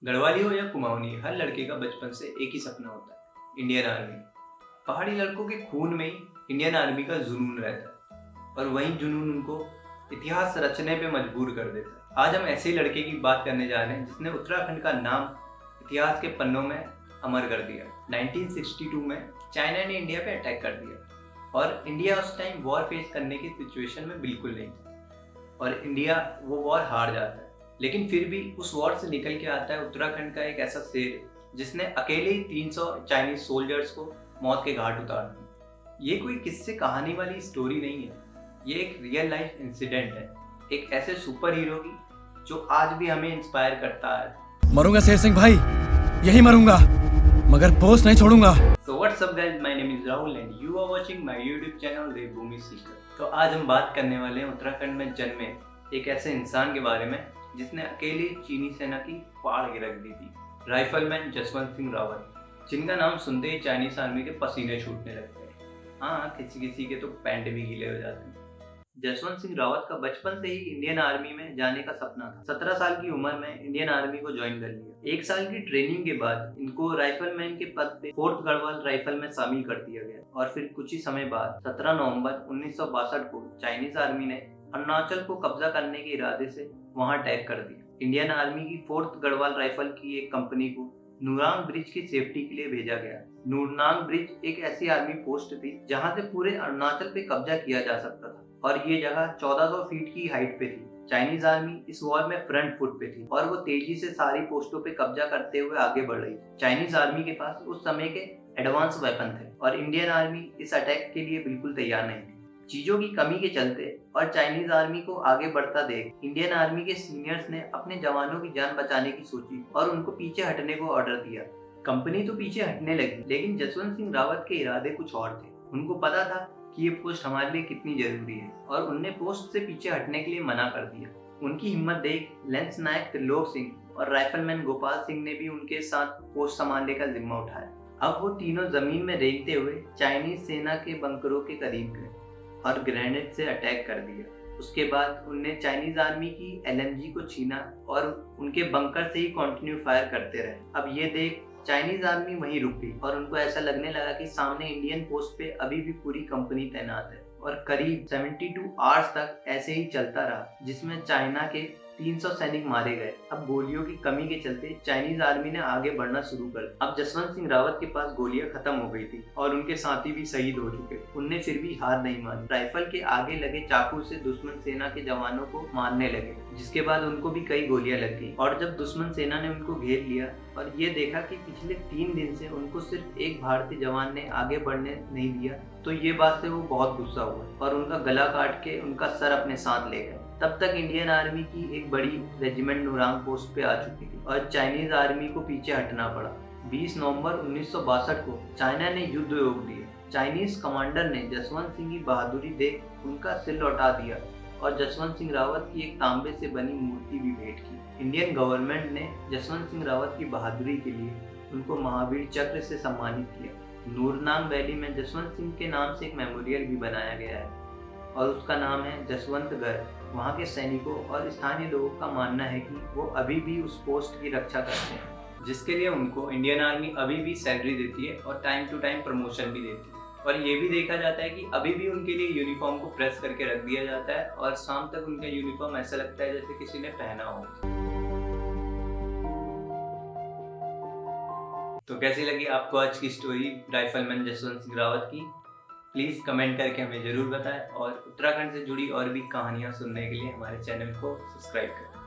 गढ़वाली हो या कुमाऊनी, हर लड़के का बचपन से एक ही सपना होता है, इंडियन आर्मी। पहाड़ी लड़कों के खून में ही इंडियन आर्मी का जुनून रहता है और वही जुनून उनको इतिहास रचने पे मजबूर कर देता है। आज हम ऐसे ही लड़के की बात करने जा रहे हैं जिसने उत्तराखंड का नाम इतिहास के पन्नों में अमर कर दिया। 1962 में चाइना ने इंडिया पे अटैक कर दिया और इंडिया उस टाइम वॉर फेस करने की सिचुएशन में बिल्कुल नहीं था और इंडिया वो वॉर हार जाता है। लेकिन फिर भी उस वॉर से निकल के आता है उत्तराखंड का एक ऐसा शेर जिसने अकेले ही 300 चाइनीज सोल्जर्स को मौत के घाट उतार दिया। ये कोई किस्से कहानी वाली स्टोरी नहीं है, ये एक रियल लाइफ इंसिडेंट है, एक ऐसे सुपर हीरो की जो आज भी हमें इंस्पायर करता है। मरूंगा शेर सिंह भाई, यही मरूंगा, मगर पोस्ट नहीं छोड़ूंगा। So what's up guys, my name is Rahul and you are watching my YouTube channel देवभूमि सीकर। तो आज हम बात करने वाले हैं उत्तराखंड में जन्मे एक ऐसे इंसान के बारे में जिसने अकेले चीनी सेना की फाड़ के रख दी थी। राइफलमैन जसवंत सिंह रावत, जिनका नाम सुनते ही चाइनीज आर्मी के पसीने छूटने लगते हैं। हाँ, किसी किसी के तो पैंट भी गीले हो जाते हैं। जसवंत सिंह रावत का बचपन से ही इंडियन आर्मी में जाने का सपना था। 17 साल की उम्र में इंडियन आर्मी को ज्वाइन कर लिया। 1 साल की ट्रेनिंग के बाद इनको राइफलमैन के पद पे 4th गढ़वाल राइफल में शामिल कर दिया गया और फिर कुछ ही समय बाद 17 नवंबर 1962 को चाइनीज आर्मी ने अरुणाचल को कब्जा करने के इरादे से वहां अटैक कर दिया। इंडियन आर्मी की 4th गढ़वाल राइफल की एक कंपनी को नूरांग ब्रिज की सेफ्टी के लिए भेजा गया। नूरनांग ब्रिज एक ऐसी आर्मी पोस्ट थी जहां से पूरे अरुणाचल पे कब्जा किया जा सकता था और ये जगह 1400 फीट की हाइट पे थी। चाइनीज आर्मी इस वॉर में फ्रंट फुट पे थी और वो तेजी से सारी पोस्टों पे कब्जा करते हुए आगे बढ़ रही थी। चाइनीज आर्मी के पास उस समय के एडवांस वेपन थे और इंडियन आर्मी इस अटैक के लिए बिल्कुल तैयार नहीं थी। चीजों की कमी के चलते और चाइनीज आर्मी को आगे बढ़ता देख इंडियन आर्मी के सीनियर्स ने अपने जवानों की जान बचाने की सोची और उनको पीछे हटने को ऑर्डर दिया। कंपनी तो पीछे हटने लगी, लेकिन जसवंत सिंह रावत के इरादे कुछ और थे। उनको पता था कि ये पोस्ट हमारे लिए कितनी जरूरी है और उनने पोस्ट से पीछे हटने के लिए मना कर दिया। उनकी हिम्मत देख लेंस नायक त्रिलोक सिंह और राइफलमैन गोपाल सिंह ने भी उनके साथ पोस्ट संभालने का जिम्मा उठाया। अब वो तीनों जमीन में रेंगते हुए चाइनीज सेना के बंकरों के करीब गए और ग्रेनेड से अटैक कर दिया। उसके बाद उनने चाइनीज आर्मी की LMG को छीना और उनके बंकर से ही कंटिन्यू फायर करते रहे। अब ये देख चाइनीज आर्मी वहीं रुक गई और उनको ऐसा लगने लगा कि सामने इंडियन पोस्ट पे अभी भी पूरी कंपनी तैनात है और करीब 72 आवर्स तक ऐसे ही चलता रहा, जिसमें चाइना के 300 सैनिक मारे गए। अब गोलियों की कमी के चलते चाइनीज आर्मी ने आगे बढ़ना शुरू कर दिया। अब जसवंत सिंह रावत के पास गोलियां खत्म हो गई थी और उनके साथी भी शहीद हो चुके। उनने फिर भी हार नहीं मानी। राइफल के आगे लगे चाकू से दुश्मन सेना के जवानों को मारने लगे, जिसके बाद उनको भी कई गोलियां लग गई। और जब दुश्मन सेना ने उनको घेर लिया और ये देखा कि पिछले 3 दिन से उनको सिर्फ एक भारतीय जवान ने आगे बढ़ने नहीं दिया, तो ये बात से वो बहुत गुस्सा हुआ और उनका गला काट के उनका सर अपने साथ ले गए। तब तक इंडियन आर्मी की एक बड़ी रेजिमेंट नूरांग पोस्ट पे आ चुकी थी और चाइनीज आर्मी को पीछे हटना पड़ा। 20 नवंबर 1962 को चाइना ने युद्ध रोक दिया। चाइनीज कमांडर ने जसवंत सिंह की बहादुरी देख उनका सिर लौटा दिया और जसवंत सिंह रावत की एक तांबे से बनी मूर्ति भी भेंट की। इंडियन गवर्नमेंट ने जसवंत सिंह रावत की बहादुरी के लिए उनको महावीर चक्र से सम्मानित किया। नूरनांग वैली में जसवंत सिंह के नाम से एक मेमोरियल भी बनाया गया है और उसका नाम है जसवंतगढ़। वहाँ के सैनिकों और स्थानीय लोगों का मानना है कि वो अभी भी उस पोस्ट की रक्षा करते हैं, जिसके लिए उनको इंडियन आर्मी अभी भी सैलरी देती है और टाइम टू टाइम प्रमोशन भी देती है। और ये भी देखा जाता है कि अभी भी उनके लिए यूनिफॉर्म को प्रेस करके रख दिया जाता है और शाम तक उनका यूनिफॉर्म ऐसा लगता है जैसे किसी ने पहना हो। तो कैसी लगी आपको आज की स्टोरी राइफलमैन जसवंत सिंह रावत की? प्लीज़ कमेंट करके हमें ज़रूर बताएं और उत्तराखंड से जुड़ी और भी कहानियाँ सुनने के लिए हमारे चैनल को सब्सक्राइब करें।